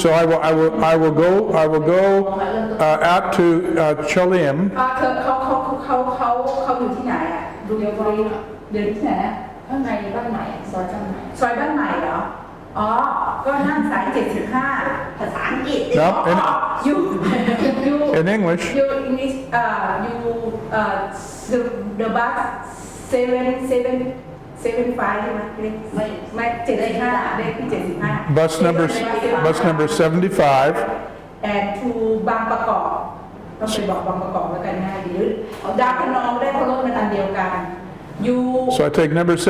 So I will go out to Chalim. เขาอยู่ที่ไหนอ่ะดูเดินที่ไหนข้างในบ้านใหม่ซอยบ้านใหม่ซอยบ้านใหม่เหรออ๋อก็นั่งสาย75ภาษาอังกฤษ No, you in English. you English the bus 775 ใช่ไหมไม่75เลขที่75 Bus number 75. and to บางประกอบต้องไปบอกบางประกอบแล้วกันง่ายดีดาวพนองได้เพราะรถมันอันเดียวกัน you So I take number 75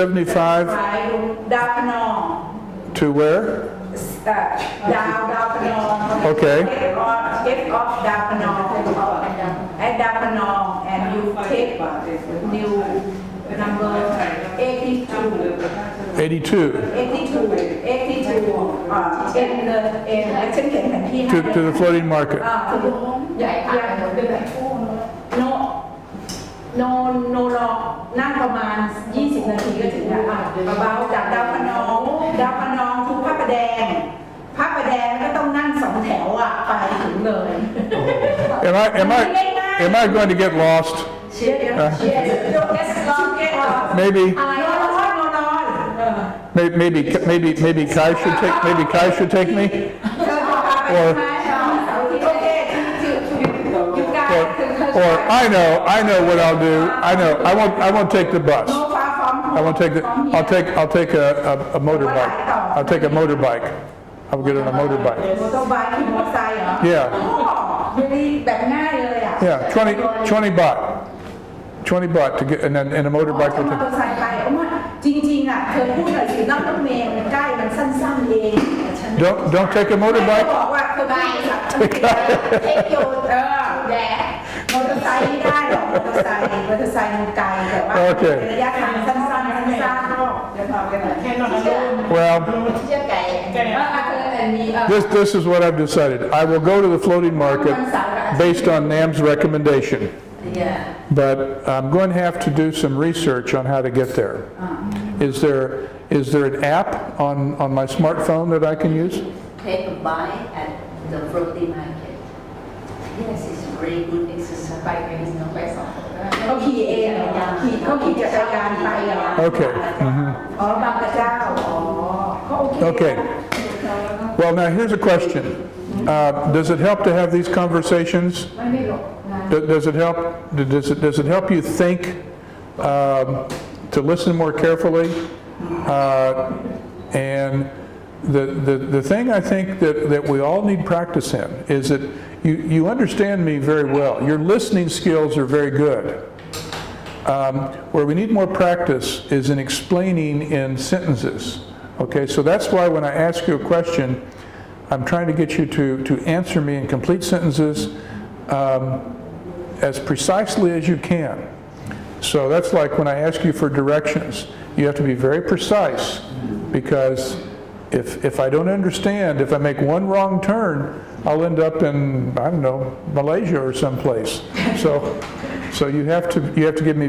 ดาวพนอง to where? ดาวพนอง Okay. get off ดาวพนอง at ดาวพนอง and you take new number 82 ฉันเขียนแผนที่ให้ to the floating market. ใหญ่โนรอนั่งประมาณ20 นาทีก็ถึงแล้วเบาๆจากดาวพนองถึงพระประแดงก็ต้องนั่ง2 แถวอ่ะไปถึงเลย Am I going to get lost? Maybe Kai should take me. Or I know what I'll do. I won't take the bus. I'll take a motorbike. I'll take a motorbike. I'll get on a motorbike. Yeah. Yeah, 20 baht. 20 baht to get, and a motorbike will take. จริงๆอ่ะเธอพูดหน่อยสินั่งรถเมล์มันใกล้มันสั้นๆเอง Don't take a motorbike. บอกว่าเธอไม่เทคโยแดดมอเตอร์ไซค์ไม่ได้หรอกมอเตอร์ไซค์มันไกลแต่ว่าระยะทางสั้นๆWell, this is what I've decided. I will go to the floating market based on Nam's recommendation. Yeah. But I'm going to have to do some research on how to get there. Is there an app on my smartphone that I can use? Take a bite at the floating market. Yes, it's a very good exercise. Bike is no best. เขาขี่เองเขาขี่จักรยานไปเหรอ Okay. อ๋อบางกระเจ้าอ๋อเขาโอเค Okay. Well, now here's a question. Does it help to have these conversations? ไม่หรอก Does it help you think to listen more carefully? And the thing I think that we all need practice in is that you understand me very well. Your listening skills are very good. Where we need more practice is in explaining in sentences. Okay, so that's why when I ask you a question, I'm trying to get you to answer me in complete sentences as precisely as you can. So that's like when I ask you for directions. You have to be very precise because if I don't understand, if I make one wrong turn, I'll end up in, I don't know, Malaysia or someplace. So you have to give me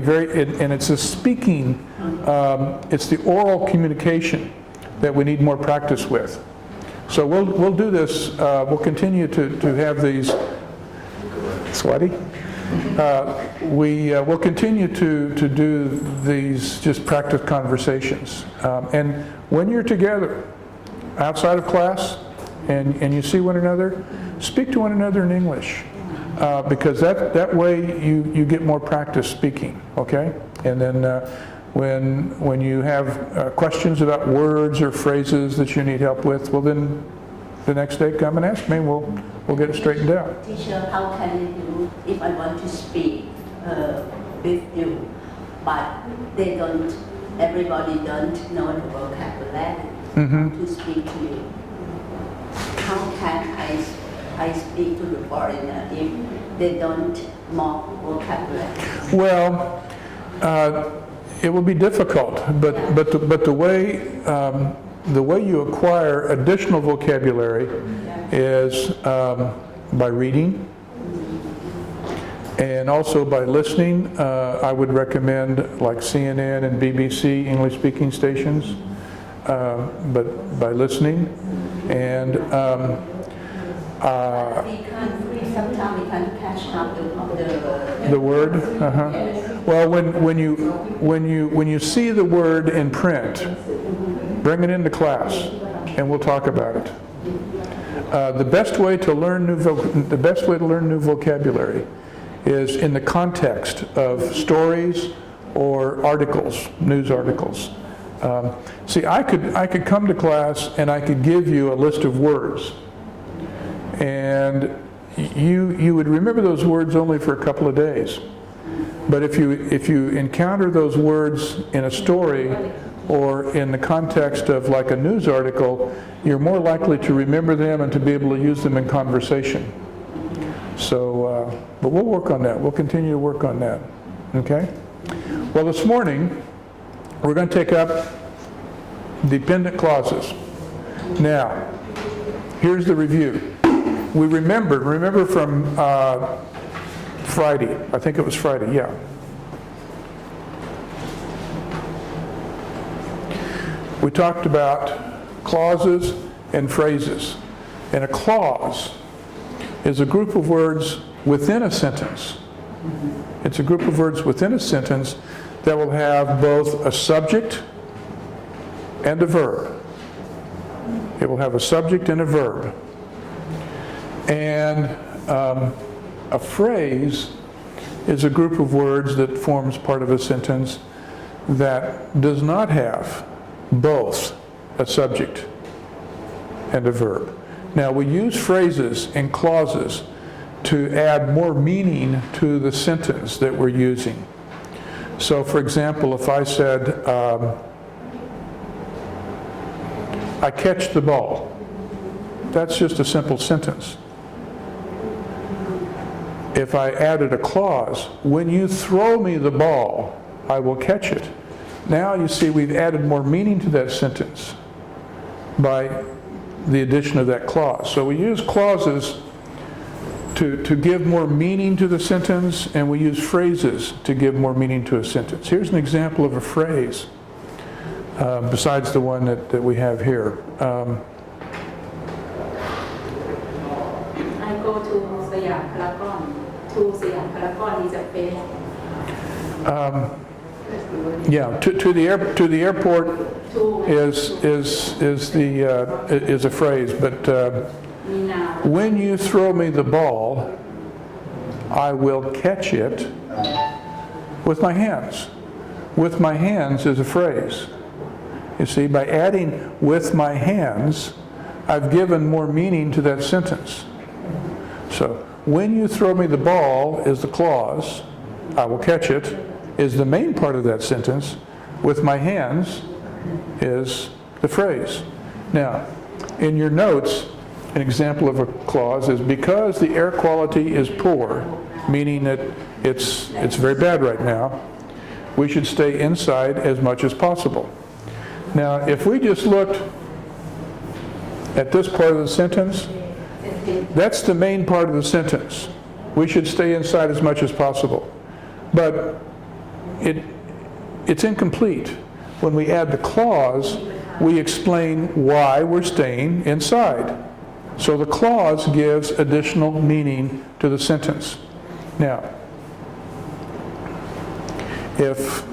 and it's the speaking, it's the oral communication that we need more practice with. So we'll do this. We'll continue to have these. Sweaty. We'll continue to do these just practice conversations. And when you're together outside of class and you see one another, speak to one another in English. Because that way you get more practice speaking, okay? And then when you have questions about words or phrases that you need help with, well then the next day come and ask me and we'll get it straightened out. Teacher, how can you do if I want to speak with you, but everybody don't know the vocabulary to speak to you? How can I speak to the foreigner if they don't know vocabulary? Well, it will be difficult, but the way you acquire additional vocabulary is by reading and also by listening. I would recommend like CNN and BBC English speaking stations, but by listening And sometimes we can't catch up the word. Well, when you see the word in print, bring it into class, and we'll talk about it. The best way to learn new vocabulary is in the context of stories or articles, news articles. See, I could come to class and I could give you a list of words, and you would remember those words only for a couple of days. But if you encounter those words in a story or in the context of like a news article, you're more likely to remember them and to be able to use them in conversation. So, but we'll work on that. We'll continue to work on that. Okay? Well, this morning, we're going to take up dependent clauses. Now, here's the review. We remember from Friday, I think it was Friday, yeah. We talked about clauses and phrases. And a clause is a group of words within a sentence. It's a group of words within a sentence that will have both a subject and a verb. It will have a subject and a verb. And a phrase is a group of words that forms part of a sentence that does not have both a subject and a verb. Now, we use phrases and clauses to add more meaning to the sentence that we're using. So, for example, if I said, I catch the ball, that's just a simple sentence. If I added a clause, when you throw me the ball, I will catch it. Now you see we've added more meaning to that sentence by the addition of that clause. So we use clauses to give more meaning to the sentence, and we use phrases to give more meaning to a sentence. Here's an example of a phrase besides the one that we have here. I go to Siam Paragon. To Siam Paragon is a phrase. Yeah, to the airport is a phrase, but when you throw me the ball, I will catch it with my hands. With my hands is a phrase. You see, by adding with my hands, I've given more meaning to that sentence. So, when you throw me the ball is the clause, I will catch it, is the main part of that sentence. With my hands is the phrase. Now, in your notes, an example of a clause is because the air quality is poor, meaning that it's very bad right now, we should stay inside as much as possible. Now, if we just looked at this part of the sentence, that's the main part of the sentence. We should stay inside as much as possible. But it's incomplete. When we add the clause, we explain why we're staying inside. So the clause gives additional meaning to the sentence. Now, if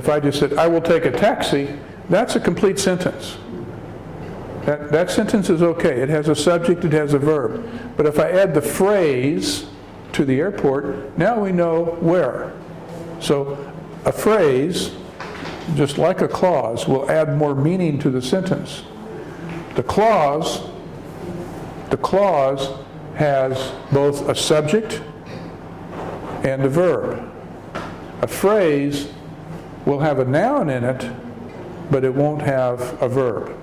I just said, I will take a taxi, that's a complete sentence. That sentence is okay. It has a subject, it has a verb. But if I add the phrase to the airport, now we know where. So a phrase, just like a clause, will add more meaning to the sentence. The clause has both a subject and a verb. A phrase will have a noun in it, but it won't have a verb.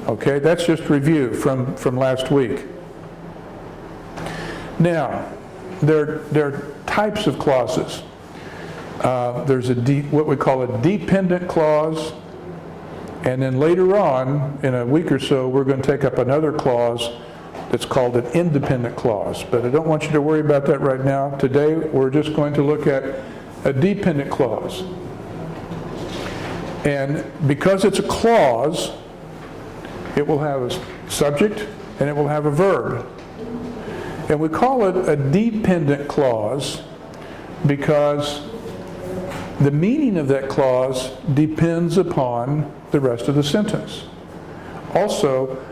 Okay, that's just review from last week. Now, there are types of clauses. There's what we call a dependent clause, and then later on, in a week or so, we're going to take up another clause that's called an independent clause. But I don't want you to worry about that right now. Today, we're just going to look at a dependent clause. And because it's a clause, it will have a subject and it will have a verb. And we call it a dependent clause because the meaning of that clause depends upon the rest of the sentence. Also,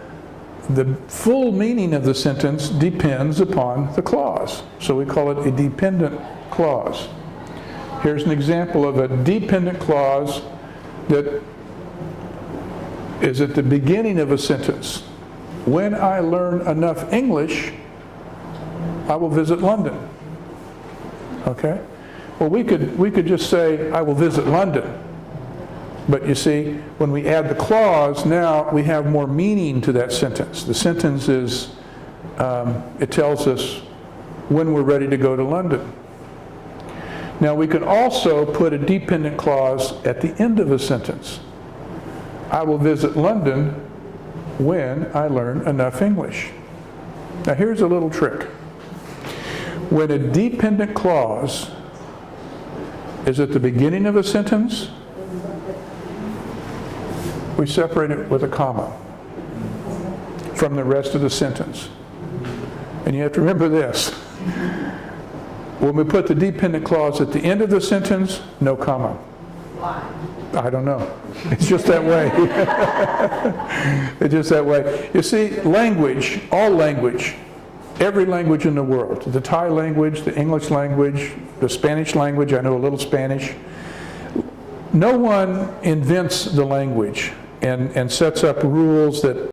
the full meaning of the sentence depends upon the clause. So we call it a dependent clause. Here's an example of a dependent clause that is at the beginning of a sentence. When I learn enough English, I will visit London. Okay? Well, we could just say, I will visit London. But you see, when we add the clause, now we have more meaning to that sentence. The sentence is, it tells us when we're ready to go to London. Now we can also put a dependent clause at the end of a sentence. I will visit London when I learn enough English. Now here's a little trick. When a dependent clause is at the beginning of a sentence, we separate it with a comma from the rest of the sentence. And you have to remember this. When we put the dependent clause at the end of the sentence, no comma. Why? I don't know. It's just that way. It's just that way. You see, language, all language, every language in the world, the Thai language, the English language, the Spanish language, I know a little Spanish, no one invents the language and sets up rules that